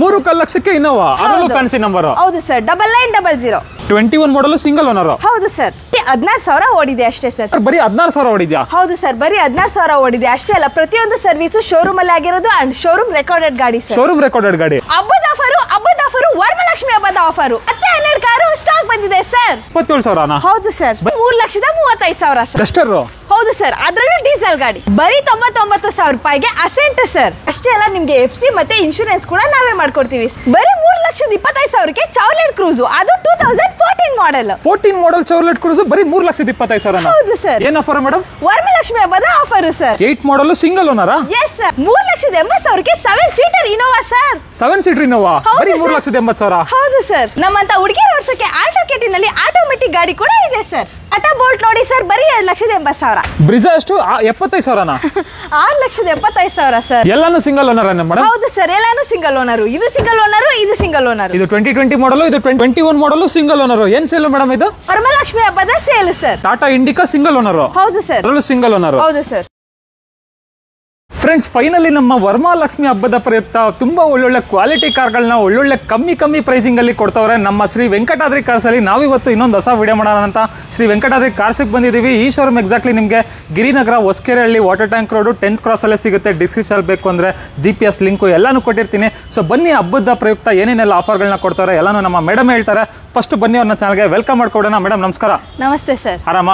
3 ಲಕ್ಷಕ್ಕೆ ಇನ್ನೋವಾ, ಅದರಲ್ಲೂ fancy number. ಹೌದು ಸರ್, 9900. 21 model single owner. ಹೌದು ಸರ್, 16,000 ಓಡಿದೆ ಅಷ್ಟೇ ಸರ್. ಬರೀ 16,000 ಓಡಿದ್ಯಾ? ಹೌದು ಸರ್, ಬರೀ 16,000 ಓಡಿದೆ ಅಷ್ಟೇ ಅಲ್ಲ, ಪ್ರತಿಯೊಂದು ಸರ್ವಿಸ್ ಶೋರೂಮ್ ಅಲ್ಲಿ ಆಗಿರೋದು ಅಂಡ್ ಶೋರೂಮ್ ರೆಕಾರ್ಡೆಡ್ ಗಾಡಿ ಸರ್. ಶೋರೂಮ್ ರೆಕಾರ್ಡೆಡ್ ಗಾಡಿ. ಹಬ್ಬದ ಆಫರು ವರಮಹಾಲಕ್ಷ್ಮಿ ಹಬ್ಬದ ಆಫರು. ಮತ್ತೆ 12 ಕಾರು ಸ್ಟಾಕ್ ಬಂದಿದೆ ಸರ್. 27,000. ಹೌದು ಸರ್, 3,35,000 ಸರ್. ಡಸ್ಟರ್. ಹೌದು ಸರ್, ಅದರಲ್ಲೂ ಡೀಸೆಲ್ ಗಾಡಿ. ಬರೀ 99,000 ರೂಪಾಯಿಗೆ ಅಸೆಂಟ್ ಸರ್. ಅಷ್ಟೇ ಅಲ್ಲ, ನಿಮ್ಗೆ FC ಮತ್ತೆ ಇನ್ಶೂರೆನ್ಸ್ ಕೂಡ ನಾವೇ ಮಾಡ್ಕೊಡ್ತೀವಿ. ಬರೀ 3,25,000ಕ್ಕೆ ಚಾವ್ಲೆಟ್ ಕ್ರೂಸ್, ಅದು 2014 ಮಾಡೆಲ್. 14 ಮಾಡೆಲ್ ಚಾವ್ಲೆಟ್ ಕ್ರೂಸ್ ಬರೀ 3,25,000. ಹೌದು ಸರ್. ಏನ್ ಆಫರ್ ಮೇಡಮ್? ವರಮಹಾಲಕ್ಷ್ಮಿ ಹಬ್ಬದ offer sir. 8 model single owner. Yes sir, 3,80,000ಕ್ಕೆ 7 seater Innova sir. 7 seater Innova ಬರೀ 3,80,000. ಹೌದು ಸರ್, ನಮ್ಮಂತ ಹುಡುಗಿಯರು ಓಡಿಸೋಕೆ ಆಲ್ಟೋ ಕೆಟಿನಲ್ಲಿ ಆಟೋಮೆಟಿಕ್ ಗಾಡಿ ಕೂಡ ಇದೆ ಸರ್. ಟಾಟಾ ಬೋಲ್ಟ್ ನೋಡಿ ಸರ್, ಬರೀ 2,80,000. ಬ್ರಿಜಾ ಎಷ್ಟು? 75,000. 6,75,000 ಸರ್. ಎಲ್ಲಾನು ಸಿಂಗಲ್ ಓನರ್ ಮೇಡಮ್? ಹೌದು ಸರ್, ಎಲ್ಲಾನು ಸಿಂಗಲ್ ಓನರ್. ಇದು ಸಿಂಗಲ್ ಓನರ್, ಇದು ಸಿಂಗಲ್ ಓನರ್. ಇದು 2020 ಮಾಡಲ್, ಇದು 2021 ಮಾಡಲ್ ಸಿಂಗಲ್ ಓನರ್. ಏನ್ ಸೇಲ್ ಮೇಡಮ್ ಇದು? ವರಮಹಾಲಕ್ಷ್ಮಿ ಹಬ್ಬದ sale sir. Tata Indica single owner. ಹೌದು ಸರ್, ಅದರಲ್ಲೂ ಸಿಂಗಲ್ ಓನರ್. ಹೌದು ಸರ್. ಫ್ರೆಂಡ್ಸ್, ಫೈನಲಿ ನಮ್ಮ ವರಮಹಾಲಕ್ಷ್ಮಿ ಹಬ್ಬದ ಪ್ರಯುಕ್ತ ತುಂಬಾ ಒಳ್ಳೊಳ್ಳೆ ಕ್ವಾಲಿಟಿ ಕಾರ್ಗಳನ್ನ ಒಳ್ಳೊಳ್ಳೆ ಕಮ್ಮಿ ಪ್ರೈಸಿಂಗ್ ಅಲ್ಲಿ ಕೊಡ್ತವ್ರೆ ನಮ್ಮ ಶ್ರೀ ವೆಂಕಟಾದ್ರಿ ಕಾರ್ಸ್ ಅಲ್ಲಿ. ನಾವಿವತ್ತು ಇನ್ನೊಂದು ಹೊಸ ವಿಡಿಯೋ ಮಾಡೋಣ ಅಂತ ಶ್ರೀ ವೆಂಕಟಾದ್ರಿ ಕಾರ್ಸ್ ಬಂದಿದ್ದೀವಿ. ಈ ಶೋರೂಮ್ ಎಕ್ಸಾಕ್ಟ್ಲಿ ನಿಮಗೆ Girinagar Hosakerehalli water tank road 10th cross ಅಲ್ಲೇ ಸಿಗುತ್ತೆ. ಡಿಸ್ಕ್ರಿಪ್ಷನ್ ಬೇಕು ಅಂದ್ರೆ GPS ಲಿಂಕು ಎಲ್ಲಾನು ಕೊಟ್ಟಿರ್ತೀನಿ. ಸೊ ಬನ್ನಿ, ಹಬ್ಬದ ಪ್ರಯುಕ್ತ ಏನೇನೆಲ್ಲ ಆಫರ್ಗಳನ್ನ ಕೊಡ್ತಾರೆ ಎಲ್ಲಾನು ನಮ್ಮ ಮೇಡಮ್ ಹೇಳ್ತಾರೆ. ಫಸ್ಟ್ ಬನ್ನಿ, ಅವ್ರನ್ನ ಚಾನಲ್ಗೆ ವೆಲ್ಕಮ್ ಮಾಡ್ಕೊಡೋಣ. ಮೇಡಮ್ ನಮಸ್ಕಾರ. ನಮಸ್ತೆ ಸರ್. ಆರಾಮ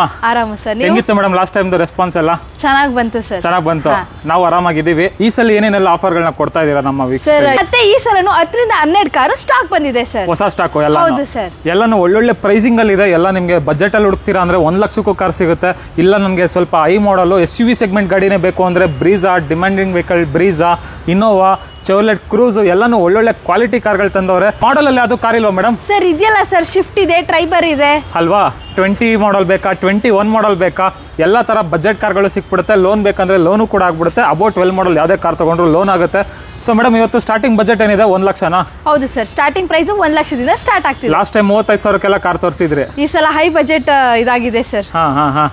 ಸರ್. ಹೆಂಗಿತ್ತು ಮೇಡಮ್ ಲಾಸ್ಟ್ ಟೈಮ್ ರೆಸ್ಪಾನ್ಸ್ ಎಲ್ಲ? ಚೆನ್ನಾಗಿ ಬಂತು ಸರ್. ಚೆನ್ನಾಗಿ ಬಂತು, ನಾವು ಆರಾಮಾಗಿದ್ದೀವಿ. ಈ ಸಲ ಏನೇನೆಲ್ಲ ಆಫರ್ಗಳನ್ನ ಕೊಡ್ತಾ ಇದೀರಾ ನಮ್ಮ ವೀಕ್ಷಕರಿಗೆ? ಮತ್ತೆ ಈ ಸಲನು 10ರಿಂದ 12 ಕಾರು ಸ್ಟಾಕ್ ಬಂದಿದೆ ಸರ್. ಹೊಸ ಸ್ಟಾಕ್ ಎಲ್ಲ. ಹೌದು ಸರ್. ಎಲ್ಲಾನು ಒಳ್ಳೊಳ್ಳೆ ಪ್ರೈಸಿಂಗ್ ಅಲ್ಲಿ ಇದೆ. ಎಲ್ಲ ನಿಮಗೆ ಬಜೆಟ್ ಅಲ್ಲಿ ಹುಡುಕ್ತೀರಾ ಅಂದ್ರೆ 1 ಲಕ್ಷಕ್ಕೂ ಕಾರ್ ಸಿಗುತ್ತೆ. ಇಲ್ಲ ನನಗೆ ಸ್ವಲ್ಪ ಹೈ ಮಾಡಲ್ SUV ಸೆಗ್ಮೆಂಟ್ ಗಾಡಿನೇ ಬೇಕು ಅಂದ್ರೆ Brezza, demanding vehicle Brezza, Innova, Chevrolet Cruze ಎಲ್ಲಾನು ಒಳ್ಳೊಳ್ಳೆ ಕ್ವಾಲಿಟಿ ಕಾರ್ಗಳು ತಂದವ್ರೆ. ಮಾಡಲ್ ಅಲ್ಲಿ ಅದು ಕಾರ್ ಇಲ್ವಾ ಮೇಡಮ್? ಸರ್ ಇದೆಯಲ್ಲ ಸರ್, ಶಿಫ್ಟ್ ಇದೆ, ಟ್ರೈಬರ್ ಇದೆ ಅಲ್ವಾ? 20 ಮಾಡಲ್ ಬೇಕಾ, 21 ಮಾಡಲ್ ಬೇಕಾ, ಎಲ್ಲ ತರ ಬಜೆಟ್ ಕಾರ್ಗಳು ಸಿಕ್ಬಿಡುತ್ತೆ. ಲೋನ್ ಬೇಕಂದ್ರೆ ಲೋನು ಕೂಡ ಆಗ್ಬಿಡುತ್ತೆ. ಅಬೌಟ್ 12 ಮಾಡಲ್ ಯಾವುದೇ ಕಾರ್ ತಗೊಂಡ್ರು ಲೋನ್ ಆಗುತ್ತೆ. ಸೊ ಮೇಡಮ್, ಇವತ್ತು ಸ್ಟಾರ್ಟಿಂಗ್ ಬಜೆಟ್ ಏನಿದೆ? 1 ಲಕ್ಷನಾ? ಹೌದು ಸರ್, ಸ್ಟಾರ್ಟಿಂಗ್ ಪ್ರೈಸ್ 1 ಲಕ್ಷದಿಂದ ಸ್ಟಾರ್ಟ್ ಆಗ್ತಿದೆ. ಲಾಸ್ಟ್ ಟೈಮ್ 35,000ಕ್ಕೆಲ್ಲ ಕಾರ್ ತೋರಿಸಿದ್ರಿ. ಈ ಸಲ ಹೈ ಬಜೆಟ್ ಇದಾಗಿದೆ ಸರ್. ಹಾ.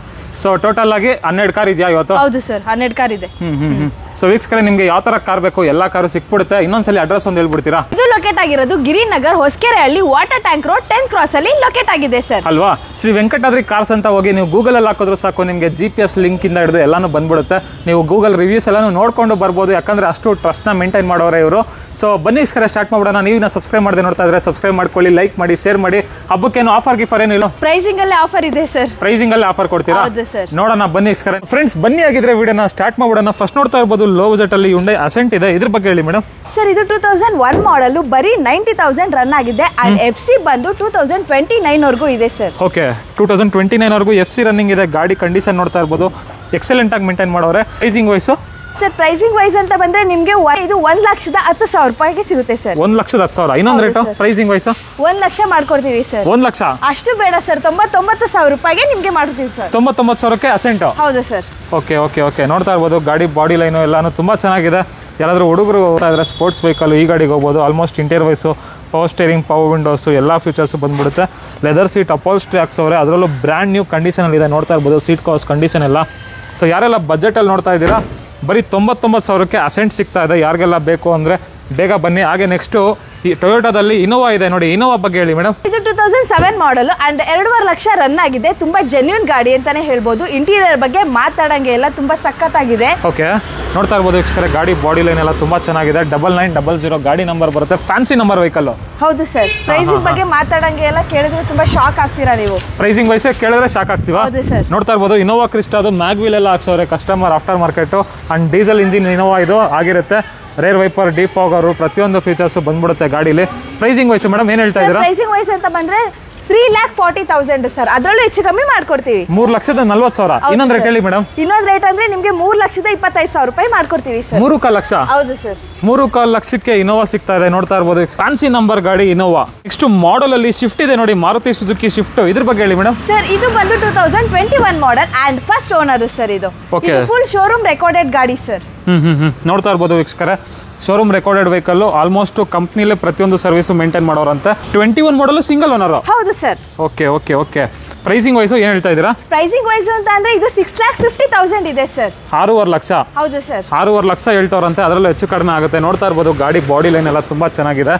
ಸೊ ಟೋಟಲ್ ಆಗಿ 12 ಕಾರ್ ಇದೆಯಾ ಇವತ್ತು? ಹೌದು ಸರ್, 12 ಕಾರ್ ಇದೆ. ಸೊ ವೀಕ್ಷಕರೇ, ನಿಮ್ಗೆ ಯಾವ ತರ ಕಾರ್ ಬೇಕು ಎಲ್ಲ ಕಾರು ಸಿಕ್ಬಿಡುತ್ತೆ. ಇನ್ನೊಂದ್ಸಲಿ ಅಡ್ರೆಸ್ ಒಂದು ಹೇಳ್ಬಿಡ್ತೀರಾ? ಇದು ಲೊಕೇಟ್ ಆಗಿರೋದು Girinagar Hosakerehalli water tank road 10th cross ಅಲ್ಲಿ ಲೊಕೇಟ್ ಆಗಿದೆ ಸರ್. ಅಲ್ವಾ? ಶ್ರೀ ವೆಂಕಟಾದ್ರಿ ಕಾರ್ಸ್ ಅಂತ ಹೋಗಿ ನೀವು ಗೂಗಲ್ ಅಲ್ಲಿ ಹಾಕಿದ್ರು ಸಾಕು, ನಿಮ್ಗೆ GPS ಲಿಂಕ್ ಇಂದ ಹಿಡಿದು ಎಲ್ಲಾನು ಬಂದ್ಬಿಡುತ್ತೆ. ನೀವು ಗೂಗಲ್ ರಿವ್ಯೂಸ್ ಎಲ್ಲಾನು ನೋಡ್ಕೊಂಡು ಬರ್ಬೋದು, ಯಾಕಂದ್ರೆ ಅಷ್ಟು ಟ್ರಸ್ಟ್ ನ ಮೇಂಟೈನ್ ಮಾಡೋರೆ ಇವರು. ಸೊ ಬನ್ನಿ ವೀಕ್ಷಕರೇ, ಸ್ಟಾರ್ಟ್ ಮಾಡೋಣ. ನೀವು ಸಬ್ಸ್ಕ್ರೈಬ್ ಮಾಡದೆ ನೋಡ್ತಾ ಇದ್ರೆ ಸಬ್ಸ್ಕ್ರೈಬ್ ಮಾಡ್ಕೊಳ್ಳಿ, ಲೈಕ್ ಮಾಡಿ, ಶೇರ್ ಮಾಡಿ. ಹಬ್ಬಕ್ಕೇನು ಆಫರ್ ಗಿಫರ್ ಏನು ಇಲ್ಲ? ಪ್ರೈಸಿಂಗ್ ಅಲ್ಲಿ ಆಫರ್ ಇದೆ ಸರ್. ಪ್ರೈಸಿಂಗ್ ಅಲ್ಲಿ ಆಫರ್ ಕೊಡ್ತೀರಾ? ಹೌದು ಸರ್. ನೋಡೋಣ ಬನ್ನಿ ವೀಕ್ಷಕರೇ. ಫ್ರೆಂಡ್ಸ್, ಬನ್ನಿ ಆಗಿದ್ರೆ ವಿಡಿಯೋನ ಸ್ಟಾರ್ಟ್ ಮಾಡ್ಬಿಡೋಣ. ಫಸ್ಟ್ ನೋಡ್ತಾ ಇರ್ಬೋದು, ಲೋ ಬಜೆಟ್ ಅಲ್ಲಿ Hyundai ಅಸೆಂಟ್ ಇದೆ. ಇದ್ರ ಬಗ್ಗೆ ಹೇಳಿ ಮೇಡಮ್. ಸರ್ ಇದು 2001 ಮಾಡಲ್, ಬರೀ 90,000 ರನ್ ಆಗಿದೆ. ಅಂಡ್ FC ಬಂದು 2029 ವರೆಗೂ ಇದೆ ಸರ್. ಓಕೆ, 2029 ವರೆಗೂ FC ರನ್ನಿಂಗ್ ಇದೆ. ಗಾಡಿ ಕಂಡೀಷನ್ ನೋಡ್ತಾ ಇರ್ಬೋದು, ಎಕ್ಸಲೆಂಟ್ ಆಗಿ ಮೇಂಟೈನ್ ಮಾಡೋರೆ. Pricing wise sir, pricing wise ಅಂತ ಬಂದ್ರೆ ನಿಮ್ಗೆ ಇದು 1,10,000 ರೂಪಾಯಿಗೆ ಸಿಗುತ್ತೆ ಸರ್. 1,10,000. ಇನ್ನೊಂದು ರೇಟು ಪ್ರೈಸಿಂಗ್ ವೈಸ್ 1 ಲಕ್ಷ ಮಾಡ್ಕೊಡ್ತೀವಿ ಸರ್. 1 ಲಕ್ಷ ಅಷ್ಟು ಬೇಡ ಸರ್, 99,000 ರೂಪಾಯಿಗೆ ನಿಮ್ಗೆ ಮಾಡ್ತೀವಿ ಸರ್. 99,000ಕ್ಕೆ ಅಸೆಂಟ್? ಹೌದು ಸರ್. ಓಕೆ. ನೋಡ್ತಾ ಇರ್ಬೋದು, ಗಾಡಿ ಬಾಡಿ ಲೈನು ಎಲ್ಲಾನು ತುಂಬಾ ಚೆನ್ನಾಗಿದೆ. ಯಾರಾದ್ರೂ ಹುಡುಗರು ಹೋಗ್ತಾ ಇದ್ರೆ ಸ್ಪೋರ್ಟ್ಸ್ ವೆಹಿಕಲ್ ಈ ಗಾಡಿಗೆ ಹೋಗ್ಬೋದು. Almost interior wise, power steering, power windows ಎಲ್ಲ ಫೀಚರ್ಸು ಬಂದ್ಬಿಡುತ್ತೆ. ಲೆದರ್ ಸೀಟ್ ಅಪಾಲ್ಸ್ಟ್ರಿ ಹಾಕ್ಸವ್ರೆ, ಅದರಲ್ಲೂ ಬ್ರ್ಯಾಂಡ್ ನ್ಯೂ ಕಂಡೀಷನಲ್ಲಿ ಇದೆ. ನೋಡ್ತಾ ಇರ್ಬೋದು ಸೀಟ್ ಕವರ್ಸ್ ಕಂಡೀಷನ್ ಎಲ್ಲ. ಸೊ ಯಾರೆಲ್ಲ ಬಜೆಟಲ್ಲಿ ನೋಡ್ತಾ ಇದ್ದೀರಾ, ಬರೀ 99,000ಕ್ಕೆ ಅಸೆಂಟ್ ಸಿಗ್ತಾ ಇದೆ. ಯಾರಿಗೆಲ್ಲ ಬೇಕು ಅಂದರೆ ಬೇಗ ಬನ್ನಿ. ಹಾಗೆ ನೆಕ್ಸ್ಟು ಈ ಟೊಯೋಟಾದಲ್ಲಿ ಇನೋವಾ ಇದೆ ನೋಡಿ. ಇನೋವಾ ಬಗ್ಗೆ ಹೇಳಿ ಮೇಡಮ್. ಇದು 2007 ಮಾಡಲ್ ಅಂಡ್ 2.5 ಲಕ್ಷ ರನ್ ಆಗಿದೆ. ತುಂಬಾ ಜೆನ್ಯೂನ್ ಗಾಡಿ ಅಂತಾನೆ ಹೇಳ್ಬೋದು. ಇಂಟೀರಿಯರ್ ಬಗ್ಗೆ ಮಾತಾಡಂಗೆ ಎಲ್ಲ ತುಂಬಾ ಸಖತ್ತಾಗಿದೆ. ಓಕೆ, ನೋಡ್ತಾ ಇರ್ಬೋದು ವೀಕ್ಷಕರೇ, ಗಾಡಿ ಬಾಡಿ ಲೈನ್ ಎಲ್ಲ ತುಂಬಾ ಚೆನ್ನಾಗಿದೆ. 9900 ಗಾಡಿ ನಂಬರ್ ಬರುತ್ತೆ. Fancy number vehicle. ಹೌದು ಸರ್. ಪ್ರೈಸಿಂಗ್ ಬಗ್ಗೆ ಮಾತಾಡಂಗೆ ಎಲ್ಲ ಕೇಳಿದ್ರೆ ತುಂಬಾ ಶಾಕ್ ಆಗ್ತೀರಾ ನೀವು. ಪ್ರೈಸಿಂಗ್ ವೈಸೇ ಕೇಳಿದ್ರೆ ಶಾಕ್ ಆಗ್ತೀವಾ? ಹೌದು ಸರ್. ನೋಡ್ತಾ ಇರ್ಬೋದು, ಇನೋವಾ ಕ್ರಿಸ್ಟಾ, ಅದು ಮ್ಯಾಗ್ವೀಲ್ ಎಲ್ಲ ಹಾಕ್ಸವ್ರೆ. Customer aftermarket and diesel engine Innova ಇದು ಆಗಿರುತ್ತೆ. ರೇರ್ ವೈಪರ್, ಡಿಫಾಗರ್, ಪ್ರತಿಯೊಂದು ಫೀಚರ್ಸ್ ಬಂದ್ಬಿಡುತ್ತೆ ಗಾಡಿಲಿ. ಪ್ರೈಸಿಂಗ್ ವೈಸ್ ಮೇಡಮ್ ಏನ್ ಹೇಳ್ತಾ ಇದ್ದೀರಾ? ಪ್ರೈಸಿಂಗ್ ವೈಸ್ ಅಂತ ಬಂದ್ರೆ 3,40,000 ಸರ್. ಅದರಲ್ಲೂ ಹೆಚ್ಚು ಕಮ್ಮಿ ಮಾಡ್ಕೊಡ್ತೀವಿ. 3,40,000. ಇನ್ನೊಂದು ರೇಟ್ ಹೇಳಿ ಮೇಡಮ್. ಇನ್ನೊಂದು ರೇಟ್ ಅಂದ್ರೆ ನಿಮ್ಗೆ 3,25,000 ರೂಪಾಯಿ ಮಾಡ್ಕೊಡ್ತೀವಿ ಸರ್. 3,15 ಲಕ್ಷ? ಹೌದು ಸರ್. 3,15 ಲಕ್ಷಕ್ಕೆ ಇನೋವಾ ಸಿಗ್ತಾ ಇದೆ. ನೋಡ್ತಾ ಇರ್ಬೋದು, ಫ್ಯಾನ್ಸಿ ನಂಬರ್ ಗಾಡಿ ಇನೋವಾ. ನೆಕ್ಸ್ಟ್ ಮಾಡಲ್ ಅಲ್ಲಿ ಶಿಫ್ಟ್ ಇದೆ ನೋಡಿ, ಮಾರುತಿ ಸುಜುಕಿ ಶಿಫ್ಟ್. ಇದ್ರ ಬಗ್ಗೆ ಹೇಳಿ ಮೇಡಮ್. ಸರ್ ಇದು ಬಂದು 2021 model and first owner sir. ಇದು ಫುಲ್ ಶೋರೂಮ್ ರೆಕಾರ್ಡೆಡ್ ಗಾಡಿ ಸರ್. ನೋಡ್ತಾ ಇರ್ಬೋದು ವೀಕ್ಷಕರೇ, ಶೋರೂಮ್ ರೆಕಾರ್ಡೆಡ್ ವೆಹಿಕಲ್. ಆಲ್ಮೋಸ್ಟ್ ಕಂಪ್ನಿಲೇ ಪ್ರತಿಯೊಂದು ಸರ್ವಿಸ್ ಮೇಂಟೈನ್ ಮಾಡೋರಂತೆ. 21 ಮಾಡಲ್ ಸಿಂಗಲ್ ಓನರ್. ಹೌದು ಸರ್. ಓಕೆ. ಪ್ರೈಸಿಂಗ್ ವೈಸು ಏನು ಹೇಳ್ತಾ ಇದ್ದೀರಾ? ಪ್ರೈಸಿಂಗ್ ವೈಸ್ ಅಂತ ಅಂದ್ರೆ ಇದು 6,50,000 ಇದೆ ಸರ್. 6.5 ಲಕ್ಷ. ಹೌದು ಸರ್. 6.5 ಲಕ್ಷ ಹೇಳ್ತಾವ್ರಂತೆ, ಅದರಲ್ಲೂ ಹೆಚ್ಚು ಕಡಿಮೆ ಆಗುತ್ತೆ. ನೋಡ್ತಾ ಇರ್ಬೋದು ಗಾಡಿ ಬಾಡಿ ಲೈನ್ ಎಲ್ಲ ತುಂಬ ಚೆನ್ನಾಗಿದೆ.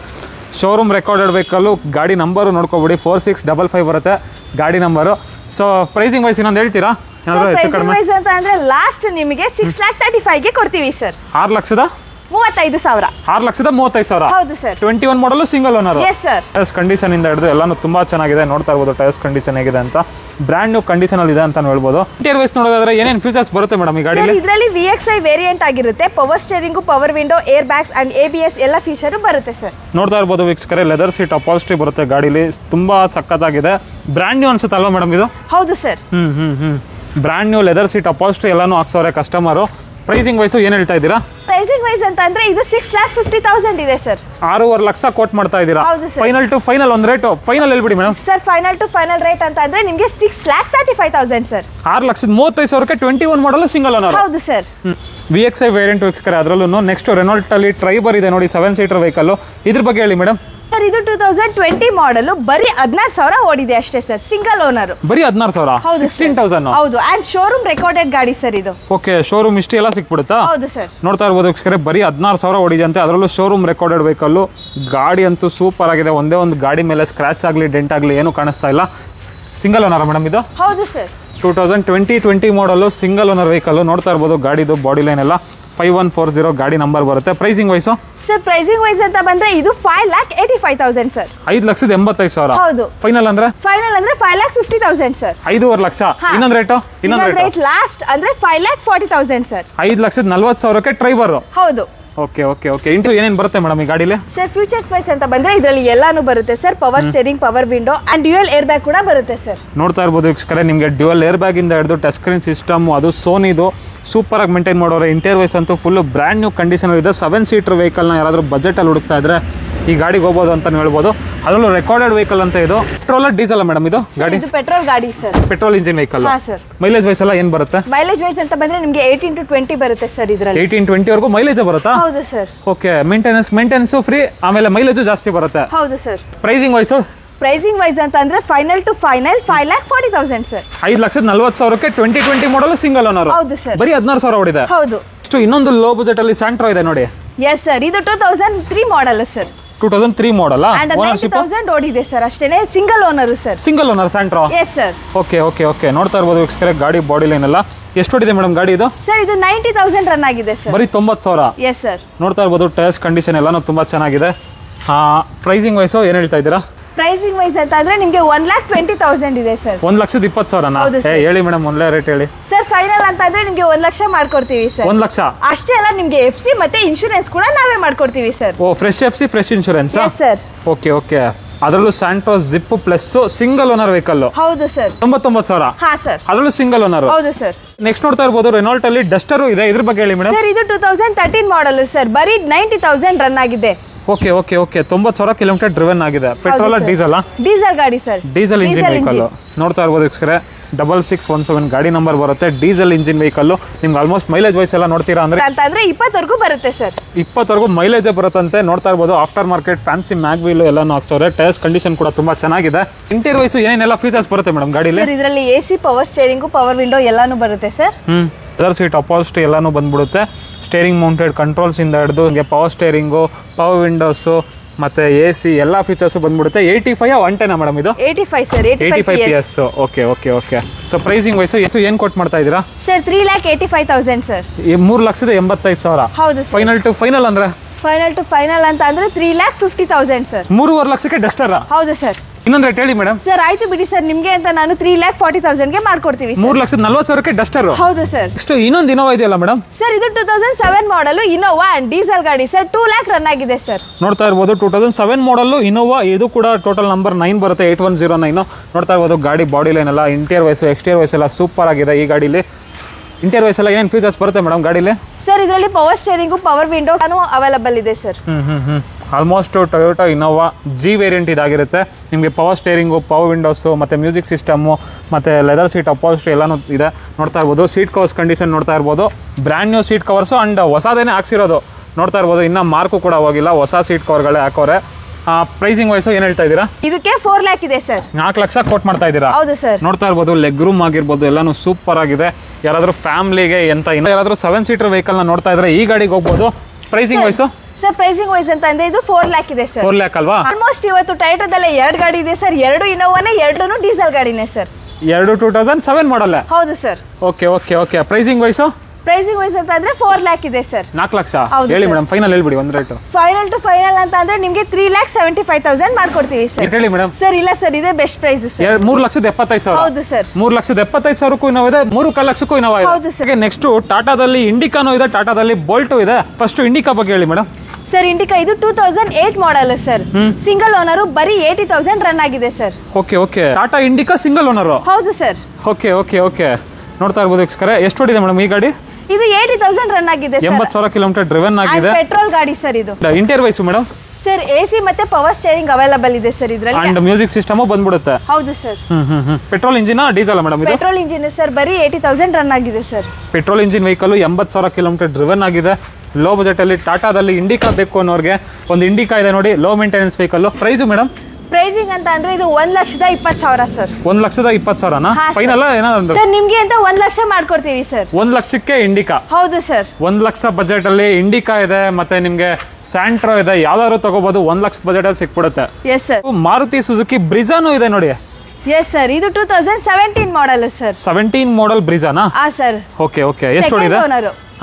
ಶೋರೂಮ್ ರೆಕಾರ್ಡೆಡ್ ವೆಹಿಕಲ್ಲು, ಗಾಡಿ ನಂಬರು ನೋಡ್ಕೊಬಿಡಿ, 4655 ಬರುತ್ತೆ ಗಾಡಿ ನಂಬರು. ಸೊ ಪ್ರೈಸಿಂಗ್ ವೈಸ್ ಇನ್ನೊಂದು ಹೇಳ್ತೀರಾ ಏನಾದರೂ ಹೆಚ್ಚು ಕಡಿಮೆ? ಪ್ರೈಸಿಂಗ್ ವೈಸ್ ಅಂತ ಅಂದ್ರೆ ಲಾಸ್ಟ್ ನಿಮಗೆ 6,35,000ಗೆ ಕೊಡ್ತೀವಿ ಸರ್. 6,35,000. 6,35,000. ಹೌದು ಸರ್. 21 ಮಾಡಲು single owner. Yes sir. Tyres condition ಇಂದ ಹಿಡಿದು ಎಲ್ಲಾನು ತುಂಬಾ ಚೆನ್ನಾಗಿದೆ. ನೋಡ್ತಾ ಇರ್ಬೋದು ಟೈರ್ಸ್ ಕಂಡೀಷನ್ ಹೇಗಿದೆ ಅಂತ, ಬ್ರ್ಯಾಂಡ್ ನ್ಯೂ ಕಂಡೀಷನ್ ಅಲ್ಲಿ ಇದೆ ಅಂತ ಹೇಳ್ಬೋದು. ಇಂಟೀರಿಯರ್ ವೈಸ್ ನೋಡೋದಾದ್ರೆ ಏನೇನು ಫೀಚರ್ಸ್ ಬರುತ್ತೆ ಮೇಡಮ್ ಈ ಗಾಡಿಯಲ್ಲಿ? ಇದರಲ್ಲಿ VXI ವೇರಿಯಂಟ್ ಆಗಿರುತ್ತೆ. Power steering, power window, air bags and ABS ಎಲ್ಲ ಫೀಚರ್ ಬರುತ್ತೆ ಸರ್. ನೋಡ್ತಾ ಇರ್ಬೋದು ವೀಕ್ಷಕರೇ, ಲೆದರ್ ಸೀಟ್ ಅಪಾಲ್ಸ್ಟ್ರಿ ಬರುತ್ತೆ ಗಾಡಿಲಿ, ತುಂಬಾ ಸಖತ್ತಾಗಿದೆ. ಬ್ರ್ಯಾಂಡ್ ನ್ಯೂ ಅನ್ಸುತ್ತೆ ಅಲ್ವಾ ಮೇಡಮ್ ಇದು? ಹೌದು sir. Brand new leather seat upholstery ಎಲ್ಲಾನು ಹಾಕ್ಸೋರೆ ಕಸ್ಟಮರು. ಪ್ರೈಸಿಂಗ್ ವೈಸು ಏನು ಹೇಳ್ತಾ ಇದ್ದೀರಾ? ಪ್ರೈಸಿಂಗ್ ವೈಸ್ ಅಂತ ಅಂದ್ರೆ ಇದು 6,50,000 ಇದೆ ಸರ್. 6.5 ಲಕ್ಷ ಕೋಟ್ ಮಾಡ್ತಾ ಇದ್ದೀರಾ? ಫೈನಲ್ ಟು ಫೈನಲ್ ಒಂದು ರೇಟು ಫೈನಲ್ ಹೇಳ್ಬಿಡಿ madam. Sir final to final rate ಅಂತ ಅಂದ್ರೆ ನಿಮಗೆ 6,35,000 ಸರ್. 6,35,000ಕ್ಕೆ 21 ಮಾಡಲು ಸಿಂಗಲ್ ಓನರ್. ಹೌದು ಸರ್. VXI ವೇರಿಯಂಟ್ ವೀಕ್ಷಕರೇ, ಅದರಲ್ಲೂ ನೆಕ್ಸ್ಟ್ ರೆನಾಲ್ಟ್ ಅಲ್ಲಿ ಟ್ರೈಬರ್ ಇದೆ ನೋಡಿ, 7 ಸೀಟರ್ ವೆಹಿಕಲ್. ಇದ್ರ ಬಗ್ಗೆ ಹೇಳಿ ಮೇಡಮ್. ಸರ್ ಇದು 2020 ಮಾಡಲ್, ಬರೀ 16,000 ಓಡಿದೆ ಅಷ್ಟೇ ಸರ್, ಸಿಂಗಲ್ ಓನರ್. ಬರೀ 16,000? 16,000. ಹೌದು, ಅಂಡ್ ಶೋರೂಮ್ ರೆಕಾರ್ಡೆಡ್ ಗಾಡಿ ಸರ್ ಇದು. ಓಕೆ, ಶೋರೂಮ್ ಇಷ್ಟೇ ಎಲ್ಲ ಸಿಕ್ಬಿಡುತ್ತಾ? ಹೌದು ಸರ್. ನೋಡ್ತಾ ಇರ್ಬೋದು ವೀಕ್ಷಕರೇ, ಬರೀ 16,000 ಓಡಿದೆ ಅಂತೆ, ಅದರಲ್ಲೂ ಶೋರೂಮ್ ರೆಕಾರ್ಡೆಡ್ ವೆಹಿಕಲ್. ಗಾಡಿ ಅಂತೂ ಸೂಪರ್ ಆಗಿದೆ, ಒಂದೇ ಒಂದು ಗಾಡಿ ಮೇಲೆ ಸ್ಕ್ರಾಚ್ ಆಗಲಿ ಡೆಂಟ್ ಆಗಲಿ ಏನು ಕಾಣಿಸ್ತಾ ಇಲ್ಲ. ಸಿಂಗಲ್ ಓನರ್ ಮೇಡಮ್ ಇದು? ಹೌದು ಸರ್. 2020 ಮಾಡಲು ಸಿಂಗಲ್ ಓನರ್ ವೆಹಿಕಲ್. ನೋಡ್ತಾ ಇರ್ಬೋದು ಗಾಡಿದು ಬಾಡಿ ಲೈನ್ ಎಲ್ಲ 5140 ಗಾಡಿ ನಂಬರ್ ಬರುತ್ತೆ. Pricing wise? Sir pricing wise ಅಂತ ಬಂದ್ರೆ ಇದು 5,85,000 ಸರ್. 5,85,000. ಹೌದು. ಫೈನಲ್ ಅಂದ್ರೆ? ಫೈನಲ್ ಅಂದ್ರೆ 5,50,000 ಸರ್. 5.5 ಲಕ್ಷ. ಇನ್ನೊಂದು ರೇಟು? ಇನ್ನೊಂದು ರೇಟ್ ಲಾಸ್ಟ್ ಅಂದ್ರೆ 5,40,000 ಸರ್. 5,40,000ಕ್ಕೆ ಡ್ರೈವರ್. ಹೌದು. Okay okay okay. ಇಂಟು ಏನೇನು ಬರುತ್ತೆ ಮೇಡಮ್ ಈ ಗಾಡಿಲಿ? ಸರ್ ಫ್ಯೂಚರ್ಸ್ ವೈಸ್ ಅಂತ ಬಂದ್ರೆ ಇದರಲ್ಲಿ ಎಲ್ಲಾನು ಬರುತ್ತೆ sir. Power steering, power window and dual air bag ಕೂಡ ಬರುತ್ತೆ ಸರ್. ನೋಡ್ತಾ ಇರ್ಬೋದು ವೀಕ್ಷಕರೇ, ನಿಮಗೆ ಡ್ಯುಯಲ್ ಏರ್ ಬ್ಯಾಗ್ ಇಂದ ಹಿಡಿದು ಟಚ್ ಸ್ಕ್ರೀನ್ ಸಿಸ್ಟಮ್, ಅದು ಸೋನಿದು ಸೂಪರ್ ಆಗಿ ಮೇಂಟೈನ್ ಮಾಡೋರೆ. ಇಂಟೀರಿಯರ್ ವೈಸ್ ಅಂತೂ ಫುಲ್ ಬ್ರ್ಯಾಂಡ್ ನ್ಯೂ ಕಂಡೀಷನ್ ಇದೆ. 7 ಸೀಟರ್ ವೆಹಿಕಲ್ನ ಯಾರಾದರೂ ಬಜೆಟಲ್ಲಿ ಹುಡುಕ್ತಾ ಇದ್ರೆ ಈ ಗಾಡಿಗೆ ಹೋಗ್ಬೋದು ಅಂತ ಹೇಳ್ಬೋದು. ಅದರಲ್ಲೂ ರೆಕಾರ್ಡೆಡ್ ವೆಹಿಕಲ್ ಅಂತ ಇದು. ಪೆಟ್ರೋಲ್ ಡೀಸೆಲ್ ಮೇಡಮ್ ಇದು ಗಾಡಿ? ಇದು ಪೆಟ್ರೋಲ್ ಗಾಡಿ ಸರ್. Petrol engine vehicle. ಹಾ ಸರ್. ಮೈಲೇಜ್ ವೈಸ್ ಎಲ್ಲ ಏನು ಬರುತ್ತೆ? ಮೈಲೇಜ್ ವೈಸ್ ಅಂತ ಬಂದ್ರೆ ನಿಮಗೆ 18 to 20 ಬರುತ್ತೆ ಸರ್ ಇದರಲ್ಲಿ. 18-20 ವರೆಗೂ ಮೈಲೇಜ್ ಬರುತ್ತಾ? ಹೌದು ಸರ್. ಓಕೆ, ಮೇಂಟೆನೆನ್ಸ್ ಫ್ರೀ, ಆಮೇಲೆ ಮೈಲೇಜು ಜಾಸ್ತಿ ಬರುತ್ತೆ. ಹೌದು sir. Pricing wise? Pricing wise ಅಂತ ಅಂದ್ರೆ ಫೈನಲ್ ಟು ಫೈನಲ್ 5,40,000 ಸರ್. 5,40,000ಕ್ಕೆ 2020 ಮಾಡಲು ಸಿಂಗಲ್ ಓನರ್. ಹೌದು ಸರ್. ಬರೀ 16,000 ಓಡಿದೆ. ಹೌದು. ಇನ್ನೊಂದು ಲೋ ಬಜೆಟ್ ಅಲ್ಲಿ ಸ್ಯಾಂಟ್ರೋ ಇದೆ ನೋಡಿ. ಎಸ್ ಸರ್, ಇದು 2003 ಮಾಡಲ್ ಸರ್. 2003 ಮಾಡಲ್. ಓನರ್ಶಿಪ್ 90,000 ಓಡಿದೆ ಸರ್ ಅಷ್ಟೇನೆ, single owner sir. Single owner Santro? S sir. Okay okay okay. ನೋಡ್ತಾ ಇರ್ಬೋದು ವೀಕ್ಷಕರೇ, ಗಾಡಿ ಬಾಡಿ ಲೈನ್ ಎಲ್ಲ ಎಷ್ಟು ಓಡಿದೆ ಮೇಡಮ್ ಗಾಡಿ ಇದು? ಸರ್ ಇದು 90,000 ರನ್ ಆಗಿದೆ ಸರ್. ಬರೀ 90,000? Yes sir. ನೋಡ್ತಾ ಇರ್ಬೋದು ಟೈರ್ಸ್ ಕಂಡೀಷನ್ ಎಲ್ಲಾನು ತುಂಬಾ ಚೆನ್ನಾಗಿದೆ. ಪ್ರೈಸಿಂಗ್ ವೈಸು ಏನು ಹೇಳ್ತಾ ಇದ್ದೀರಾ? ಪ್ರೈಸಿಂಗ್ ವೈಸ್ ಅಂತ ಅಂದ್ರೆ ನಿಮಗೆ 1,20,000 ಇದೆ ಸರ್. 1,20,000? ಹೇಳಿ ಮೇಡಮ್, ಒಳ್ಳೆ ರೇಟ್ ಹೇಳಿ ಸರ್. ಫೈನಲ್ ಅಂತ ಅಂದ್ರೆ ನಿಮಗೆ 1 ಲಕ್ಷ ಮಾಡ್ಕೊಡ್ತೀವಿ ಸರ್. 1 ಲಕ್ಷ ಅಷ್ಟೇ ಅಲ್ಲ, ನಿಮಗೆ FC ಮತ್ತೆ ಇನ್ಶೂರೆನ್ಸ್ ಕೂಡ ನಾವೇ ಮಾಡ್ಕೊಡ್ತೀವಿ sir. Oh, fresh FC fresh insurance? Sir. Okay okay. ಅದರಲ್ಲೂ Santro Zip plus single owner vehicle. ಹೌದು ಸರ್. 99,000? ಹಾ ಸರ್. ಅದರಲ್ಲೂ ಸಿಂಗಲ್ ಓನರ್? ಹೌದು ಸರ್. ನೆಕ್ಸ್ಟ್ ನೋಡ್ತಾ ಇರ್ಬೋದು ರೆನಾಲ್ಟ್ ಅಲ್ಲಿ ಡಸ್ಟರ್ ಇದೆ, ಇದ್ರ ಬಗ್ಗೆ ಹೇಳಿ ಮೇಡಮ್. ಸರ್ ಇದು 2013 ಮಾಡಲ್ ಸರ್, ಬರೀ 90,000 ರನ್ ಆಗಿದೆ. Okay okay okay. 90,000 kilometre driven ಆಗಿದೆ. Petrol diesel? ಡೀಸೆಲ್ ಗಾಡಿ ಸರ್. Diesel engine vehicle. ನೋಡ್ತಾ ಇರ್ಬೋದು ವೀಕ್ಷಕರೇ, 6617 ಗಾಡಿ ನಂಬರ್ ಬರುತ್ತೆ. Diesel engine vehicle. ನಿಮ್ಗೆ ಆಲ್ಮೋಸ್ಟ್ ಮೈಲೇಜ್ ವೈಸ್ ಎಲ್ಲ ನೋಡ್ತೀರಾ ಅಂದ್ರೆ 20 ಬರುತ್ತೆ ಸರ್. 20 ಮೈಲೇಜ್ ಬರುತ್ತಂತೆ. ನೋಡ್ತಾ ಇರ್ಬೋದು after market fancy mag wheel ಎಲ್ಲಾನು ಹಾಕ್ಸೋರೆ. ಟೈರ್ಸ್ ಕಂಡೀಷನ್ ಕೂಡ ತುಂಬಾ ಚೆನ್ನಾಗಿದೆ. ಇಂಟೀರಿಯರ್ ವೈಸ್ ಏನೇನೆಲ್ಲ ಫೀಚರ್ಸ್ ಬರುತ್ತೆ ಮೇಡಮ್ ಗಾಡಿಲಿ? ಇದರಲ್ಲಿ AC, power steering, power window ಎಲ್ಲಾನು ಬರುತ್ತೆ ಸರ್. ಲೆದರ್ ಸೀಟ್ ಅಪಾಲ್ಸ್ಟ್ರಿ ಎಲ್ಲಾನು ಬಂದ್ಬಿಡುತ್ತೆ. ಸ್ಟೇರಿಂಗ್ ಮೌಂಟೆಡ್ ಕಂಟ್ರೋಲ್ಸ್ ಇಂದ ಹಿಡಿದು ನಿಮಗೆ ಪವರ್ ಸ್ಟೇರಿಂಗು, ಪವರ್ ವಿಂಡೋಸು ಮತ್ತೆ AC ಎಲ್ಲ ಫೀಚರ್ಸ್ ಬಂದ್ಬಿಡುತ್ತೆ. 85 110 ಮೇಡಮ್ ಇದು? 85 sir. 85 PS. Okay okay okay. So pricing wise ಏನು ಕೊಟ್ಟು ಮಾಡ್ತಾ ಇದ್ದೀರಾ ಸರ್? 3,85,000 ಸರ್. 3,85,000? ಹೌದು. ಫೈನಲ್ ಟು ಫೈನಲ್ ಅಂದ್ರೆ? ಫೈನಲ್ ಟು ಫೈನಲ್ ಅಂತ ಅಂದ್ರೆ 3,50,000 ಸರ್. 3.5 ಲಕ್ಷಕ್ಕೆ ಡಸ್ಟರ್? ಹೌದು ಸರ್. ಇನ್ನೊಂದು ರೇಟ್ ಹೇಳಿ ಮೇಡಮ್. ಸರ್ ಆಯ್ತು ಬಿಡಿ ಸರ್, ನಿಮ್ಗೆ ಅಂತ ನಾನು 3,40,000ಗೆ ಮಾಡ್ಕೊಡ್ತೀವಿ. 3,40,000ಕ್ಕೆ ಡಸ್ಟರ್? ಹೌದು ಸರ್. ಇಷ್ಟು ಇನ್ನೊಂದು ಇನೋವಾ ಇದೆಯಲ್ಲ ಮೇಡಮ್? ಸರ್ ಇದು 2007 ಮಾಡಲ್ ಇನೋವಾ ಅಂಡ್ ಡೀಸೆಲ್ ಗಾಡಿ ಸರ್. 2 lakh ರನ್ ಆಗಿದೆ ಸರ್. ನೋಡ್ತಾ ಇರ್ಬೋದು 2007 ಮಾಡಲ್ ಇನೋವಾ. ಇದು ಕೂಡ ಟೋಟಲ್ ನಂಬರ್ 9 ಬರುತ್ತೆ, 8109. ನೋಡ್ತಾ ಇರ್ಬೋದು ಗಾಡಿ ಬಾಡಿ ಲೈನ್ ಎಲ್ಲ, ಇಂಟೀರಿಯರ್ ವೈಸ್ ಎಕ್ಸ್ಟೀರಿಯರ್ ವೈಸ್ ಎಲ್ಲ ಸೂಪರ್ ಆಗಿದೆ ಈ ಗಾಡಿಲಿ. ಇಂಟೀರಿಯರ್ ವೈಸ್ ಎಲ್ಲ ಏನೇನು ಫೀಚರ್ಸ್ ಬರುತ್ತೆ ಮೇಡಮ್ ಗಾಡಿಲಿ? ಸರ್ ಇದರಲ್ಲಿ power steering, power window available ಇದೆ sir. Almost Toyota Innova G variant ಇದಾಗಿರುತ್ತೆ. ನಿಮಗೆ ಪವರ್ ಸ್ಟೇರಿಂಗು, ಪವರ್ ವಿಂಡೋಸು ಮತ್ತು ಮ್ಯೂಸಿಕ್ ಸಿಸ್ಟಮು ಮತ್ತು ಲೆದರ್ ಸೀಟ್ ಅಪಾಲ್ಸ್ಟ್ರಿ ಎಲ್ಲನೂ ಇದೆ. ನೋಡ್ತಾ ಇರ್ಬೋದು ಸೀಟ್ ಕವರ್ಸ್ ಕಂಡೀಷನ್ ನೋಡ್ತಾ ಇರ್ಬೋದು. Brand new seat covers and ಹೊಸದೇನೆ ಹಾಕ್ಸಿರೋದು ನೋಡ್ತಾ ಇರ್ಬೋದು. ಇನ್ನೂ ಮಾರ್ಕು ಕೂಡ ಹೋಗಿಲ್ಲ, ಹೊಸ ಸೀಟ್ ಕವರ್ಗಳೇ ಹಾಕೋರೆ. ಪ್ರೈಸಿಂಗ್ ವೈಸ್ ಏನ್ ಹೇಳ್ತಾ ಇದ್ದೀರಾ? ಇದಕ್ಕೆ 4 lakh ಇದೆ ಸರ್. 4 ಲಕ್ಷ ಕೋಟ್ ಮಾಡ್ತಾ ಇದ್ದೀರಾ? ಹೌದು ಸರ್. ನೋಡ್ತಾ ಇರ್ಬೋದು ಲೆಗ್ ರೂಮ್ ಆಗಿರ್ಬೋದು ಎಲ್ಲಾನು ಸೂಪರ್ ಆಗಿದೆ. ಯಾರಾದ್ರೂ ಫ್ಯಾಮಿಲಿಗೆ ಯಾರಾದ್ರೂ 7 ಸೀಟರ್ ವೆಹಿಕಲ್ ನ ನೋಡ್ತಾ ಇದ್ರೆ ಈ ಗಾಡಿಗೆ ಹೋಗ್ಬೋದು. Pricing wise sir pricing wise ಅಂತ ಅಂದ್ರೆ ಇದು 4 lakh ಇದೆ ಸರ್. 4 lakh ಅಲ್ವಾ? ಆಲ್ಮೋಸ್ಟ್ ಇವತ್ತು ಟೈಟೋದಲ್ಲೇ 2 ಗಾಡಿ ಇದೆ ಸರ್. 2 ಇನೋವಾನೇ, 2 ಡೀಸೆಲ್ ಗಾಡಿನೇ ಸರ್. 2007 ಮಾಡಲ್ಲ. ಹೌದು sir. Okay okay okay. Pricing wise ಅಂತ ಅಂದ್ರೆ 4 lakh ಇದೆ ಸರ್. 4 ಲಕ್ಷ ಹೇಳಿ ಮೇಡಮ್, ಫೈನಲ್ ಹೇಳ್ಬಿಡಿ ಒಂದು ರೇಟ್. ಫೈನಲ್ ಟು ಫೈನಲ್ ಅಂತ ಅಂದ್ರೆ ನಿಮ್ಗೆ 3,75,000 ಮಾಡ್ಕೊಡ್ತೀವಿ ಸರ್. ಹೇಳಿ ಮೇಡಮ್. ಸರ್ ಇಲ್ಲ ಸರ್, ಇದೇ ಬೆಸ್ಟ್ ಪ್ರೈಸ್ ಸರ್. 3,75,000. ಹೌದು ಸರ್. 3,75,000ಕ್ಕೂ ಇನೋವಾ ಇದೆ, 3.5 ಲಕ್ಷಕ್ಕೂ ಇನೋವಾ ಇದೆ. ಹೌದು ಸರ್. ನೆಕ್ಸ್ಟ್ ಟಾಟಾದಲ್ಲಿ ಇಂಡಿಕಾನೂ ಇದೆ, ಟಾಟಾದಲ್ಲಿ ಬೋಲ್ಟು ಇದೆ. ಫಸ್ಟ್ ಇಂಡಿಕಾ ಬಗ್ಗೆ ಹೇಳಿ ಮೇಡಮ್. ಸರ್ ಇಂಡಿಕಾ ಇದು 2008 ಮಾಡಲ್ ಸರ್. ಸಿಂಗಲ್ ಓನರ್, ಬರೀ 80,000 ರನ್ ಆಗಿದೆ sir. Okay okay. Tata Indica single owner. ಹೌದು ಸರ್. Okay okay okay. ನೋಡ್ತಾ ಇರ್ಬೋದು ವೀಕ್ಷಕರೇ, ಎಷ್ಟು ಓಡಿದೆ ಮೇಡಮ್ ಈ ಗಾಡಿ? ಇದು 80,000 ರನ್ ಆಗಿದೆ ಸರ್. 80,000 ಕಿಲೋಮೀಟರ್ ಡ್ರಿವನ್ ಆಗಿದೆ. ಪೆಟ್ರೋಲ್ ಗಾಡಿ ಸರ್ ಇದು. Interior wise madam? Sir AC ಮತ್ತೆ ಪವರ್ ಸ್ಟೇರಿಂಗ್ ಅವೈಲೇಬಲ್ ಇದೆ ಸರ್ ಇದರಲ್ಲಿ. ಅಂಡ್ ಮ್ಯೂಸಿಕ್ ಸಿಸ್ಟಮ್ ಬಂದ್ಬಿಡುತ್ತೆ. ಹೌದು sir. Petrol engine diesel madam ಇದು? ಪೆಟ್ರೋಲ್ ಇಂಜಿನ್ ಸರ್, ಬರೀ 80,000 ರನ್ ಆಗಿದೆ sir. Petrol engine vehicle 80,000 kilometre driven ಆಗಿದೆ. ಲೋ ಬಜೆಟ್ ಅಲ್ಲಿ ಟಾಟಾದಲ್ಲಿ ಇಂಡಿಕಾ ಬೇಕು ಅನ್ನೋರಿಗೆ ಒಂದು ಇಂಡಿಕಾ ಇದೆ ನೋಡಿ, low maintenance vehicle. Price madam? Pricing ಅಂತ ಅಂದ್ರೆ ಇದು 1,20,000 ಸರ್. 1,20,000 ಫೈನಲ್ ಏನಾದ್ರು ಸರ್ ನಿಮ್ಗೆ ಅಂತ 1 ಲಕ್ಷ ಮಾಡ್ಕೊಡ್ತೀವಿ ಸರ್. 1 ಲಕ್ಷಕ್ಕೆ ಇಂಡಿಕಾ? ಹೌದು ಸರ್. 1 ಲಕ್ಷ ಬಜೆಟ್ ಅಲ್ಲಿ ಇಂಡಿಕಾ ಇದೆ, ಮತ್ತೆ ನಿಮ್ಗೆ ಸ್ಯಾಂಟ್ರೋ ಇದೆ, ಯಾವ್ದಾದ್ರು ತಗೋಬಹುದು. 1 ಲಕ್ಷ ಬಜೆಟ್ ಅಲ್ಲಿ ಸಿಕ್ಬಿಡುತ್ತೆ. Yes sir. ಮಾರುತಿ ಸುಜುಕಿ ಬ್ರಿಜಾನು ಇದೆ ನೋಡಿ. ಎಸ್ ಸರ್, ಇದು 2017 ಮಾಡಲ್ ಸರ್. 17 ಮಾಡಲ್ ಬ್ರಿಜಾನಾ? ಸರ್. Okay okay. ಎಷ್ಟು ಓಡಿದೆ?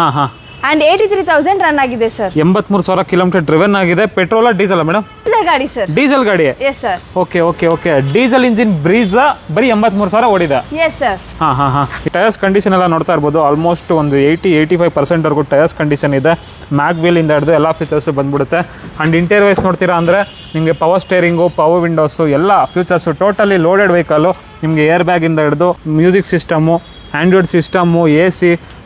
ಹಾ ಹಾ. ಅಂಡ್ 83,000 ರನ್ ಆಗಿದೆ ಸರ್. 83,000 ಕಿಲೋಮೀಟರ್ ಡ್ರಿವನ್ ಆಗಿದೆ. Petrol diesel madam? ಡೀಸೆಲ್ ಗಾಡಿ ಸರ್. ಡೀಸೆಲ್ ಗಾಡಿ? Yes sir. Okay okay okay. Diesel engine Brezza ಬರೀ 83,000 ಓಡಿದೆ. Yes sir. ಹಾ ಹಾ ಹಾ. ಟೈರ್ಸ್ ಕಂಡೀಷನ್ ಎಲ್ಲ ನೋಡ್ತಾ ಇರ್ಬೋದು, ಆಲ್ಮೋಸ್ಟ್ ಒಂದು 80-85% ವರೆಗೂ ಟೈರ್ಸ್ ಕಂಡೀಷನ್ ಇದೆ. ಮ್ಯಾಗ್ ವೀಲ್ ಇಂದ ಹಿಡಿದು ಎಲ್ಲ ಫೀಚರ್ಸ್ ಬಂದ್ಬಿಡುತ್ತೆ. ಅಂಡ್ ಇಂಟೀರಿಯರ್ ವೈಸ್ ನೋಡ್ತೀರಾ ಅಂದ್ರೆ ನಿಮಗೆ ಪವರ್ ಸ್ಟೇರಿಂಗು, ಪವರ್ ವಿಂಡೋಸು ಎಲ್ಲ ಫೀಚರ್ಸು ಟೋಟಲಿ ಲೋಡೆಡ್ ವೆಹಿಕಲ್. ನಿಮಗೆ ಏರ್ ಬ್ಯಾಗ್ ಇಂದ ಹಿಡಿದು music system, Android system, AC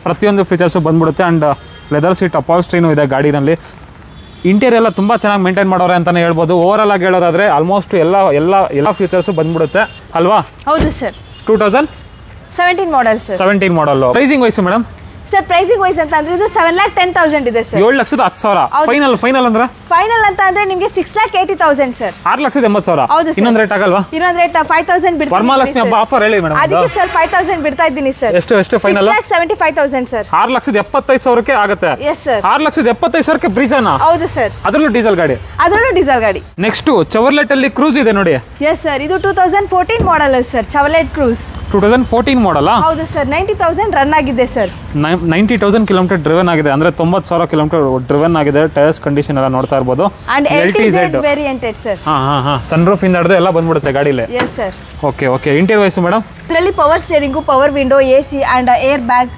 ಪ್ರತಿಯೊಂದು ಫೀಚರ್ಸು ಬಂದ್ಬಿಡುತ್ತೆ. ಅಂಡ್ ಲೆದರ್ ಸೀಟ್ ಅಪಾಲ್ಸ್ಟ್ರಿನೂ ಇದೆ ಗಾಡಿನಲ್ಲಿ. ಇಂಟೀರಿಯರ್ ಎಲ್ಲ ತುಂಬ ಚೆನ್ನಾಗಿ ಮೇಂಟೈನ್ ಮಾಡೋರೆ ಅಂತಾನೆ ಹೇಳ್ಬೋದು. ಓವರ್ ಆಲ್ ಆಗಿ ಹೇಳೋದಾದ್ರೆ ಆಲ್ಮೋಸ್ಟ್ ಎಲ್ಲ ಫೀಚರ್ಸು ಬಂದ್ಬಿಡುತ್ತೆ ಅಲ್ವಾ? ಹೌದು sir. 2017 model sir. 17 model. Pricing wise madam? Sir pricing wise ಅಂತ ಅಂದ್ರೆ ಇದು 7,10,000 ಇದೆ ಸರ್. 7,10,000 ಫೈನಲ್ ಅಂದ್ರೆ? ಫೈನಲ್ ಅಂತ ಅಂದ್ರೆ ನಿಮಗೆ 6,80,000 ಸರ್. 6,80,000. ಹೌದು ಸರ್. ಇನ್ನೊಂದು ರೇಟ್ ಆಗಲ್ವಾ? ಇನ್ನೊಂದು ರೇಟ್ 5,000 ಬಿಡ್ತೀನಿ. ವರಮಹಾಲಕ್ಷ್ಮಿ ಹಬ್ಬ ಆಫರ್ ಹೇಳಿ ಮೇಡಮ್. ಅದಕ್ಕೆ ಸರ್ 5,000 ಬಿಡ್ತಾ ಇದ್ದೀನಿ ಸರ್. ಎಷ್ಟು ಫೈನಲ್? 6,75,000 ಸರ್. 6,75,000 ಆಗುತ್ತೆ. Yes sir. 6,75,000 ಬ್ರಿಜಾನಾ? ಹೌದು ಸರ್. ಅದರಲ್ಲೂ ಡೀಸೆಲ್ ಗಾಡಿ? ಅದರಲ್ಲೂ ಡೀಸೆಲ್ ಗಾಡಿ. ನೆಕ್ಸ್ಟ್ ಚೆವರ್ಲೆಟ್ ಅಲ್ಲಿ ಕ್ರೂಸ್ ಇದೆ ನೋಡಿ. ಎಸ್ ಸರ್, ಇದು 2014 model sir. Chevrolet Cruze 2014 model? ಹೌದು ಸರ್. 90,000 ರನ್ ಆಗಿದೆ ಸರ್. 90,000 ಕಿಲೋಮೀಟರ್ ಡ್ರಿವನ್ ಆಗಿದೆ, ಅಂದ್ರೆ 90,000 ಕಿಲೋಮೀಟರ್ ಡ್ರಿವನ್ ಆಗಿದೆ. ಟೈರ್ಸ್ ಕಂಡೀಷನ್ ಎಲ್ಲ ನೋಡ್ತಾ ಇರ್ಬೋದು. ಅಂಡ್ LTZ ವೇರಿಯಂಟೆಡ್ ಸರ್. ಹಾ ಹಾ ಹಾ. ಸನ್ರೂಫ್ ಇಂದ ಹಿಡಿದು ಎಲ್ಲ ಬಂದ್ಬಿಡುತ್ತೆ ಗಾಡಿಲಿ. Yes sir. Okay okay. Interior wise madam? ಇದರಲ್ಲಿ power steering, power window, AC and air bag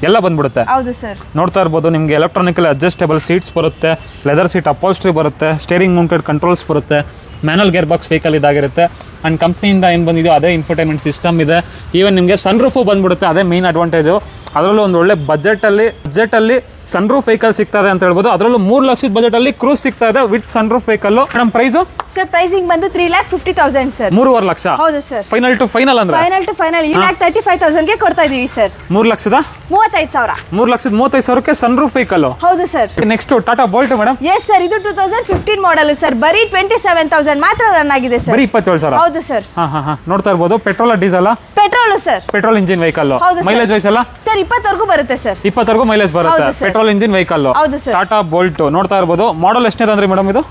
ಎಲ್ಲ ಬಂದ್ಬಿಡುತ್ತೆ. ಹೌದು ಸರ್. ನೋಡ್ತಾ ಇರ್ಬೋದು ನಿಮಗೆ ಎಲೆಕ್ಟ್ರಾನಿಕಲ್ ಅಡ್ಜಸ್ಟೇಬಲ್ ಸೀಟ್ಸ್ ಬರುತ್ತೆ, ಲೆದರ್ ಸೀಟ್ ಅಪಾಲ್ಸ್ಟ್ರಿ ಬರುತ್ತೆ, ಸ್ಟೇರಿಂಗ್ ಮೌಂಟೆಡ್ ಕಂಟ್ರೋಲ್ಸ್ ಬರುತ್ತೆ, ಮ್ಯಾನುವಲ್ ಗೇರ್ ಬಾಕ್ಸ್ ವೆಹಿಕಲ್ ಇದಾಗಿರುತ್ತೆ. ಅಂಡ್ ಕಂಪ್ನಿಯಿಂದ ಏನು ಬಂದಿದೆಯೋ ಅದೇ ಇನ್ಫರ್ಟೈನ್ಮೆಂಟ್ ಸಿಸ್ಟಮ್ ಇದೆ. ಈವನ್ ನಿಮಗೆ ಸನ್ರೂಫು ಬಂದ್ಬಿಡುತ್ತೆ, ಅದೇ ಮೇನ್ ಅಡ್ವಾಂಟೇಜು. ಅದರಲ್ಲೂ ಒಂದು ಒಳ್ಳೆ ಬಜೆಟಲ್ಲಿ ಸನ್ರೂಫ್ ವೆಹಿಕಲ್ ಸಿಗ್ತಾ ಇದೆ ಅಂತ ಹೇಳ್ಬೋದು. ಅದರಲ್ಲೂ 3 ಲಕ್ಷದ ಬಜೆಟಲ್ಲಿ ಕ್ರೂಸ್ ಸಿಗ್ತಾ ಇದೆ with sunroof vehicle. Madam price? Sir pricing ಬಂದು 3,50,000 ಸರ್. 3.5 ಲಕ್ಷ? ಹೌದು ಸರ್. ಫೈನಲ್ ಟು ಫೈನಲ್ ಅಂದ್ರೆ? ಫೈನಲ್ ಟು ಫೈನಲ್ 3,35,000 ಗೆ ಕೊಡ್ತಾ ಇದೀವಿ ಸರ್. 3,35,000. 3,35,000 sunroof vehicle? ಹೌದು sir. Next Tata Bolt madam? Yes sir, ಇದು 2015 ಮಾಡಲ್ ಸರ್. ಬರೀ 27,000 ಮಾತ್ರ ರನ್ ಆಗಿದೆ ಸರ್. ಬರೀ 27,000? ಹೌದು ಸರ್. ಹಾ ಹಾ ಹಾ. ನೋಡ್ತಾ ಇರ್ಬೋದು petrol diesel? Petrol sir. Petrol engine vehicle. Mileage wise ಎಲ್ಲ ಸರ್ 20 ಬರುತ್ತೆ ಸರ್. 20 ಮೈಲೇಜ್ ಬರುತ್ತೆ. Petrol engine vehicle. ಹೌದು ಸರ್. ಟಾಟಾ ಬೋಲ್ಟ್ ನೋಡ್ತಾ ಇರ್ಬೋದು. ಮಾಡಲ್ ಎಷ್ಟನೇದು ಅಂದ್ರೆ ಮೇಡಮ್ ಇದು?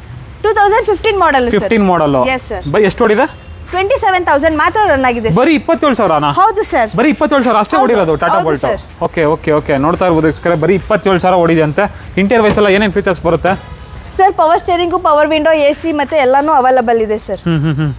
2015 ಮಾಡಲ್. 15 ಮಾಡಲ್. Yes sir. ಬೈ ಎಷ್ಟು ಓಡಿದೆ? 27,000 ಮಾತ್ರ ರನ್ ಆಗಿದೆ. ಬರೀ 27,000? ಹೌದು ಸರ್. ಬರೀ 27,000 ಅಷ್ಟೇ ಓಡಿರೋದು Tata Bolt? Okay okay okay. ನೋಡ್ತಾ ಇರ್ಬೋದು ಬರೀ 27,000 ಓಡಿದೆ ಅಂತೆ. ಇಂಟೀರಿಯರ್ ವೈಸ್ ಎಲ್ಲ ಏನೇನು ಫೀಚರ್ಸ್ ಬರುತ್ತೆ sir? Power steering, power window, AC ಮತ್ತೆ ಎಲ್ಲಾನು ಅವೈಲೇಬಲ್ ಇದೆ ಸರ್.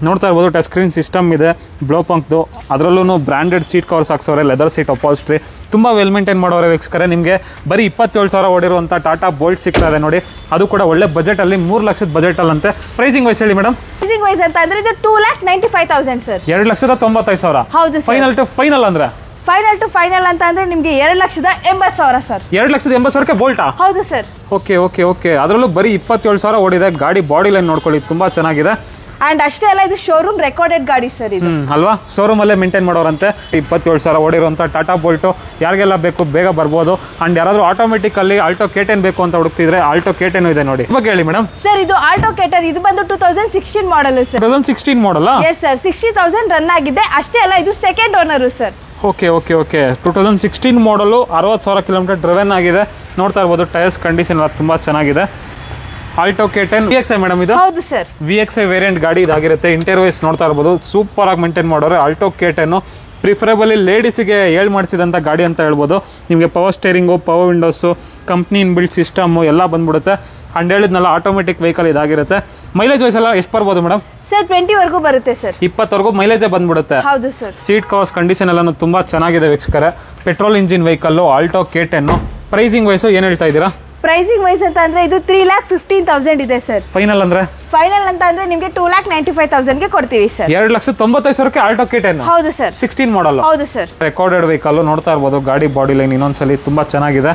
ನೋಡ್ತಾ ಇರ್ಬೋದು ಟಚ್ ಸ್ಕ್ರೀನ್ ಸಿಸ್ಟಮ್ ಇದೆ, ಬ್ಲೋ ಪಂಕ್ದು. ಅದರಲ್ಲೂ ಬ್ರಾಂಡೆಡ್ ಸೀಟ್ ಕವರ್ಸ್ ಹಾಕ್ಸೋರೆ, ಲೆದರ್ ಸೀಟ್ ಅಪಾಲ್ಸ್ಟ್ರಿ ತುಂಬ ವೆಲ್ ಮೇಂಟೈನ್ ಮಾಡೋರೆ ವೀಕ್ಷಕರೇ. ನಿಮಗೆ ಬರೀ 27,000 ಓಡಿರುವಂಥ ಟಾಟಾ ಬೋಲ್ಟ್ ಸಿಗ್ತಾ ಇದೆ ನೋಡಿ. ಅದು ಕೂಡ ಒಳ್ಳೆ ಬಜೆಟಲ್ಲಿ, 3 ಲಕ್ಷದ ಬಜೆಟಲ್ಲಂತೆ. ಪ್ರೈಸಿಂಗ್ ವೈಸ್ ಹೇಳಿ ಮೇಡಮ್? ಪ್ರೈಸಿಂಗ್ ವೈಸ್ ಅಂತ ಅಂದ್ರೆ ಇದು 2,95,000 ಸರ್. 2,95,000? ಹೌದು ಸರ್. ಫೈನಲ್ ಟು ಫೈನಲ್ ಅಂದ್ರೆ? ಫೈನಲ್ ಟು ಫೈನಲ್ ಅಂತ ಅಂದ್ರೆ ನಿಮಗೆ 2,80,000 ಸರ್. 2,80,000 ಬೋಲ್ಟಾ? ಹೌದು ಸರ್. Okay okay okay. ಅದರಲ್ಲೂ ಬರೀ 27,000 ಓಡಿದೆ. ಗಾಡಿ ಬಾಡಿ ಲೈನ್ ನೋಡ್ಕೊಳ್ಳಿ, ತುಂಬ ಚೆನ್ನಾಗಿದೆ. ಅಂಡ್ ಅಷ್ಟೇ ಅಲ್ಲ ಇದು ಶೋರೂಮ್ ರೆಕಾರ್ಡೆಡ್ ಗಾಡಿ ಸರ್ ಇದು. ಅಲ್ವಾ, ಶೋರೂಮ್ ಅಲ್ಲೇ ಮೇಂಟೈನ್ ಮಾಡೋರಂತೆ. 27,000 ಓಡಿರುವಂತ ಟಾಟಾ ಬೋಲ್ಟು ಯಾರಿಗೆಲ್ಲ ಬೇಕು ಬೇಗ ಬರ್ಬೋದು. ಅಂಡ್ ಯಾರಾದ್ರೂ ಆಟೋಮೆಟಿಕ್ ಅಲ್ಲಿ ಆಲ್ಟೋ K10 ಬೇಕು ಅಂತ ಹುಡುಕ್ತಿದ್ರೆ ಆಲ್ಟೋ K10 ಇದೆ ನೋಡಿ. ಇವಾಗ ಹೇಳಿ ಮೇಡಮ್. ಸರ್ ಇದು ಆಲ್ಟೋ ಕೇಟರ್, ಇದು ಬಂದು 2016 ಮಾಡಲ್ ಸರ್. 2016 ಮಾಡಲ್. ಎಸ್ ಸರ್, 60,000 ರನ್ ಆಗಿದೆ. ಅಷ್ಟೇ ಅಲ್ಲ ಇದು ಸೆಕೆಂಡ್ ಓನರ್ ಸರ್. ಓಕೆ 2016 ಮಾಡಲು 60,000 ಕಿಲೋಮೀಟರ್ ಡ್ರೈವನ್ ಆಗಿದೆ. ನೋಡ್ತಾ ಇರ್ಬೋದು ಟೈರ್ಸ್ ಕಂಡೀಷನ್ ಎಲ್ಲ ತುಂಬಾ ಚೆನ್ನಾಗಿದೆ. ಆಲ್ಟೋ K10 VXI ಮೇಡಮ್ ಇದು. ಹೌದು ಸರ್, VXI ವೇರಿಯಂಟ್ ಗಾಡಿ ಇದಾಗಿರುತ್ತೆ. ಇಂಟೀರಿಯರ್ಸ್ ನೋಡ್ತಾ ಇರ್ಬೋದು ಸೂಪರ್ ಆಗಿ ಮೇಂಟೈನ್ ಮಾಡೋರು. ಆಲ್ಟೋ K10 ಪ್ರಿಫರಬಲಿ ಲೇಡೀಸಿಗೆ ಮಾಡಿಸಿದಂಥ ಗಾಡಿ ಅಂತ ಹೇಳ್ಬೋದು. ನಿಮಗೆ power steering, power windows, company inbuilt system ಎಲ್ಲ ಬಂದ್ಬಿಡುತ್ತೆ. ಅಂಡ್ ಹೇಳಿದ್ನಲ್ಲ ಆಟೋಮೆಟಿಕ್ ವೆಹಿಕಲ್ ಇದಾಗಿರುತ್ತೆ. ಮೈಲೇಜ್ ವೈಸ್ ಎಲ್ಲ ಎಷ್ಟು ಬರ್ಬೋದು ಮೇಡಮ್? ಸರ್ 20 ವರೆಗೂ ಬರುತ್ತೆ ಸರ್. 20 ಮೈಲೇಜೇ ಬಂದ್ಬಿಡುತ್ತೆ. ಹೌದು ಸರ್. ಸೀಟ್ ಕವರ್ಸ್ ಕಂಡೀಷನ್ ಎಲ್ಲ ತುಂಬಾ ಚೆನ್ನಾಗಿದೆ ವೀಕ್ಷಕರೇ. Petrol engine vehicle Alto K10. Pricing wise ಏನು ಹೇಳ್ತಾ ಇದ್ದೀರಾ? ಪ್ರೈಸಿಂಗ್ ವೈಸ್ ಅಂತ ಅಂದ್ರೆ ಇದು 3,15,000 ಇದೆ ಸರ್. ಫೈನಲ್ ಅಂದ್ರೆ ಫೈನಲ್ ಅಂತ ಅಂದ್ರೆ ನಿಮಗೆ 2,95,000 ಗೆ ಕೊಡ್ತೀವಿ ಸರ್. 2,95,000 Alto K10. ಹೌದು ಸರ್. 16 ಮಾಡಲ್. ಹೌದು ಸರ್. ರೆಕಾರ್ಡೆಡ್ ವೆಹಿಕಲ್ ನೋಡ್ತಾ ಇರ್ಬೋದು. ಗಾಡಿ ಬಾಡಿ ಲೈನ್ ಇನ್ನೊಂದ್ಸಲಿ ತುಂಬಾ ಚೆನ್ನಾಗಿದೆ.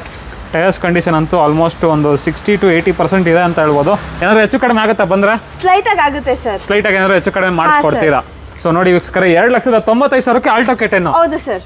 ಟೈರ್ಸ್ ಕಂಡೀಷನ್ ಅಂತೂ ಆಲ್ಮೋಸ್ಟ್ ಒಂದು 60 to 80% ಇದೆ ಅಂತ ಹೇಳ್ಬೋದು. ಏನಾದ್ರು ಹೆಚ್ಚು ಕಡಿಮೆ ಆಗುತ್ತಾ ಬಂದ್ರೆ? ಸ್ಲೈಟ್ ಆಗಿ ಆಗುತ್ತೆ ಸರ್. ಸ್ಲೈಟ್ ಆಗಿ ಏನಾದ್ರು ಹೆಚ್ಚು ಕಡಿಮೆ ಮಾಡಿಸ್ಕೊಡ್ತೀರಾ? ಸೊ ನೋಡಿ ವೀಕ್ಷಕರೇ, 2,95,000 ಆಲ್ಟೋ K10. ಹೌದು ಸರ್.